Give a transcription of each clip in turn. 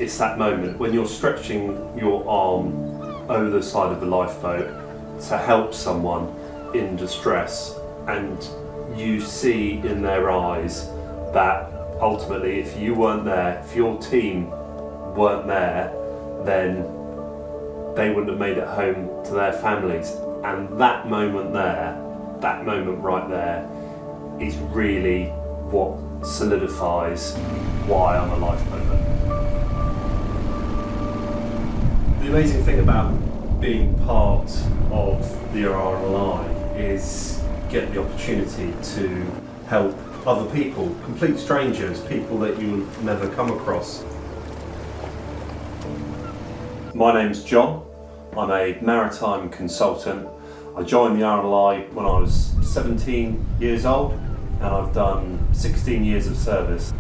it's that moment when you're stretching your arm over the side of the lifeboat to help someone in distress, and you see in their eyes that ultimately if you weren't there, if your team weren't there, then they wouldn't have made it home to their families. And that moment right there is really what solidifies why I'm a lifeboatman. The amazing thing about being part of the RNLI is get the opportunity to help other people, complete strangers, people that you would never come across. My name's John. I'm a maritime consultant. I joined the RNLI when I was 17 years old, and I've done 16 years of service.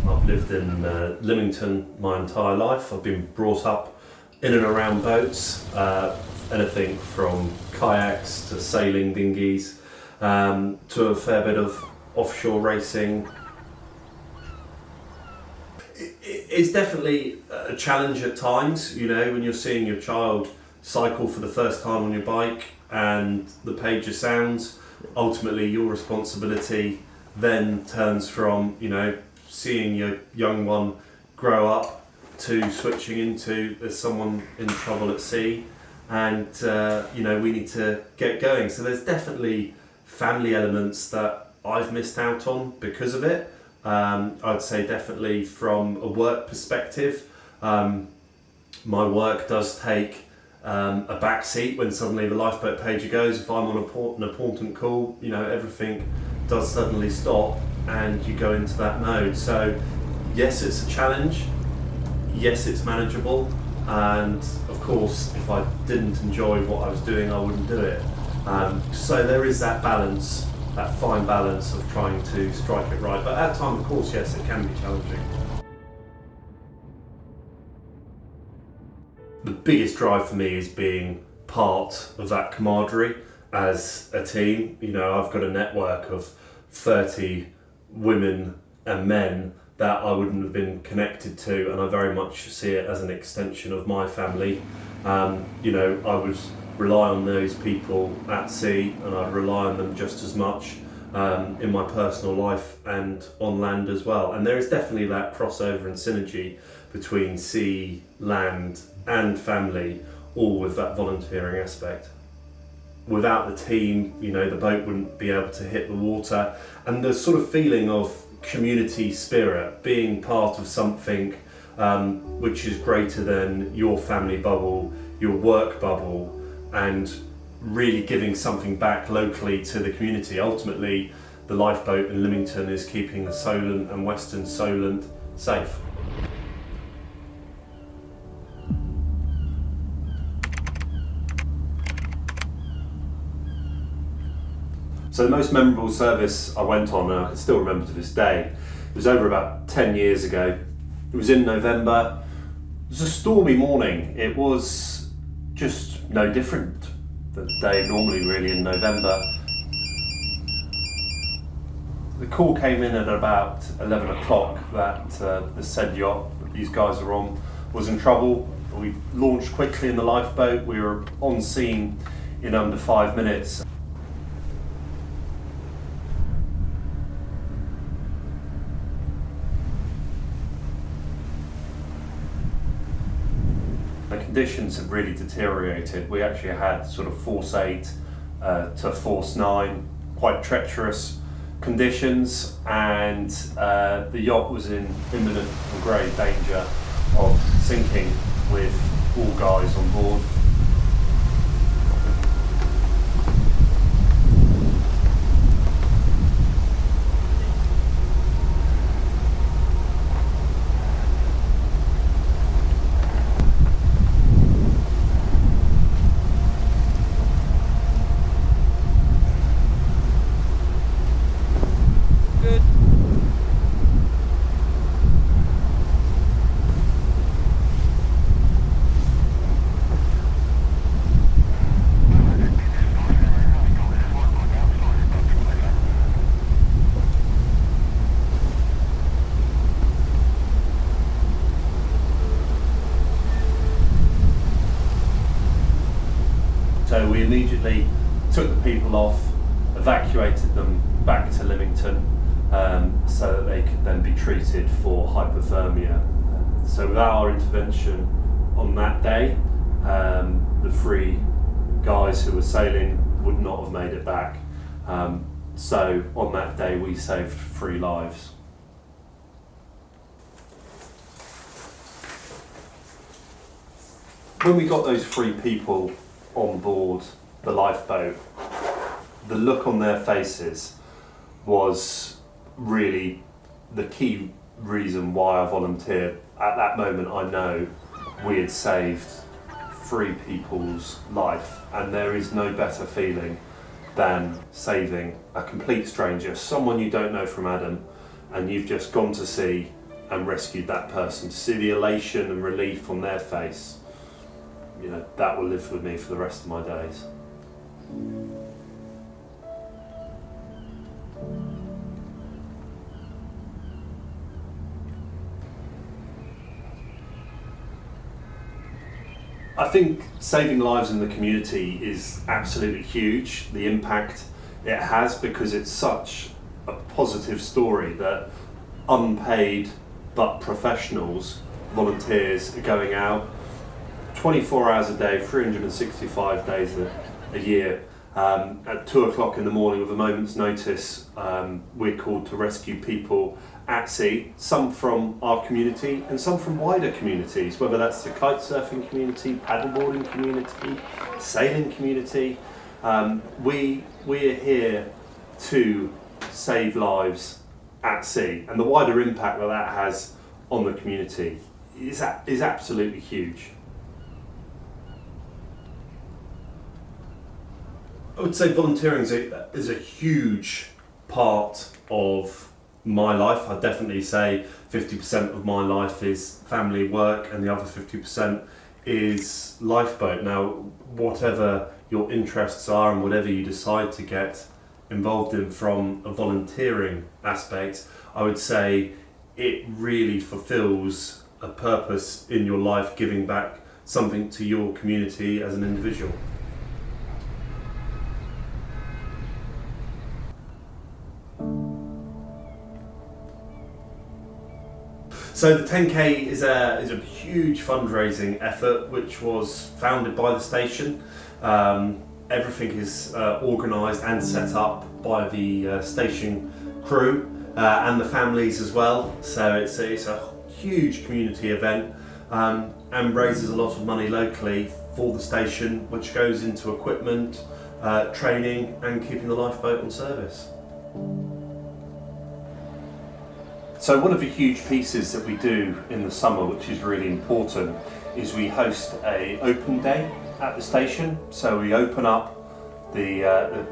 I've lived in Lymington my entire life. I've been brought up in and around boats, anything from kayaks to sailing dinghies, to a fair bit of offshore racing. It's definitely a challenge at times, you know, when you're seeing your child cycle for the first time on your bike and the pager sounds. Ultimately your responsibility then turns from, you know, seeing your young one grow up to switching into there's someone in trouble at sea, and you know, we need to get going. So there's definitely family elements that I've missed out on because of it. I'd say definitely from a work perspective, my work does take a back seat when suddenly the lifeboat pager goes. If I'm on an important call, you know, everything does suddenly stop and you go into that mode. So yes, it's a challenge, yes, it's manageable, and of course if I didn't enjoy what I was doing, I wouldn't do it. So there is that balance, that fine balance of trying to strike it right. But at times, of course, yes, it can be challenging. The biggest drive for me is being part of that camaraderie as a team. You know, I've got a network of 30 women and men that I wouldn't have been connected to, and I very much see it as an extension of my family. You know, I would rely on those people at sea, and I'd rely on them just as much in my personal life and on land as well. And there is definitely that crossover and synergy between sea, land and family, all with that volunteering aspect. Without the team, you know, the boat wouldn't be able to hit the water, and the sort of feeling of community spirit, being part of something which is greater than your family bubble, your work bubble, and really giving something back locally to the community. Ultimately, the lifeboat in Lymington is keeping the Solent and Western Solent safe. So the most memorable service I went on, and I can still remember to this day, it was over about 10 years ago. It was in November. It was a stormy morning. It was just no different than the day normally really in November. The call came in at about 11 o'clock that the said yacht that these guys are on was in trouble. We launched quickly in the lifeboat. We were on scene in under 5 minutes. The conditions had really deteriorated. We actually had sort of force 8 to force 9, quite treacherous conditions, and the yacht was in imminent and grave danger of sinking with all guys on board. immediately took the people off, evacuated them back to Lymington, so that they could then be treated for hypothermia. So without our intervention on that day, the 3 guys who were sailing would not have made it back. So on that day we saved 3 lives. When we got those 3 people on board the lifeboat, the look on their faces was really the key reason why I volunteered. At that moment I know we had saved 3 people's life, and there is no better feeling than saving a complete stranger, someone you don't know from Adam, and you've just gone to sea and rescued that person. To see the elation and relief on their face, you know, that will live with me for the rest of my days. I think saving lives in the community is absolutely huge, the impact it has, because it's such a positive story that unpaid but professionals, volunteers, are going out 24 hours a day, 365 days a year. At 2 o'clock in the morning with a moment's notice, we're called to rescue people at sea, some from our community and some from wider communities, whether that's the kite surfing community, paddleboarding community, sailing community. We are here to save lives at sea, and the wider impact that that has on the community is absolutely huge. I would say volunteering is a huge part of my life. I'd definitely say 50% of my life is family work and the other 50% is lifeboat. Now, whatever your interests are and whatever you decide to get involved in from a volunteering aspect, I would say it really fulfills a purpose in your life, giving back something to your community as an individual. So the 10K is a huge fundraising effort which was founded by the station. Everything is organised and set up by the station crew and the families as well. So it's a huge community event and raises a lot of money locally for the station, which goes into equipment, training and keeping the lifeboat in service. So one of the huge pieces that we do in the summer, which is really important, is we host an open day at the station. So we open up the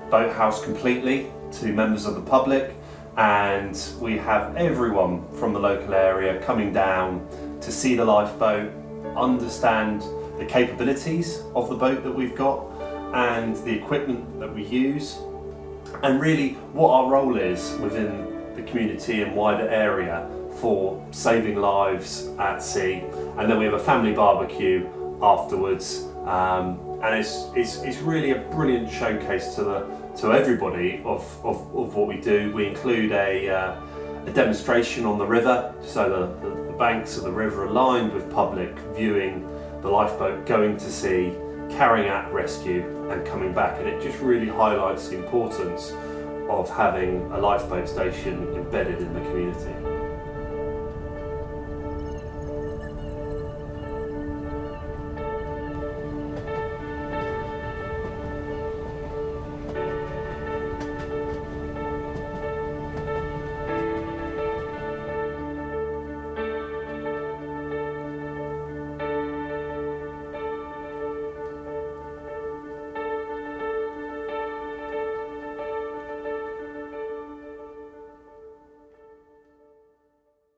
boathouse completely to members of the public, and we have everyone from the local area coming down to see the lifeboat, understand the capabilities of the boat that we've got and the equipment that we use, and really what our role is within the community and wider area for saving lives at sea. And then we have a family barbecue afterwards, and it's really a brilliant showcase to everybody of what we do. We include a demonstration on the river, so the banks of the river are lined with public viewing the lifeboat going to sea, carrying out rescue and coming back, and it just really highlights the importance of having a lifeboat station embedded in the community.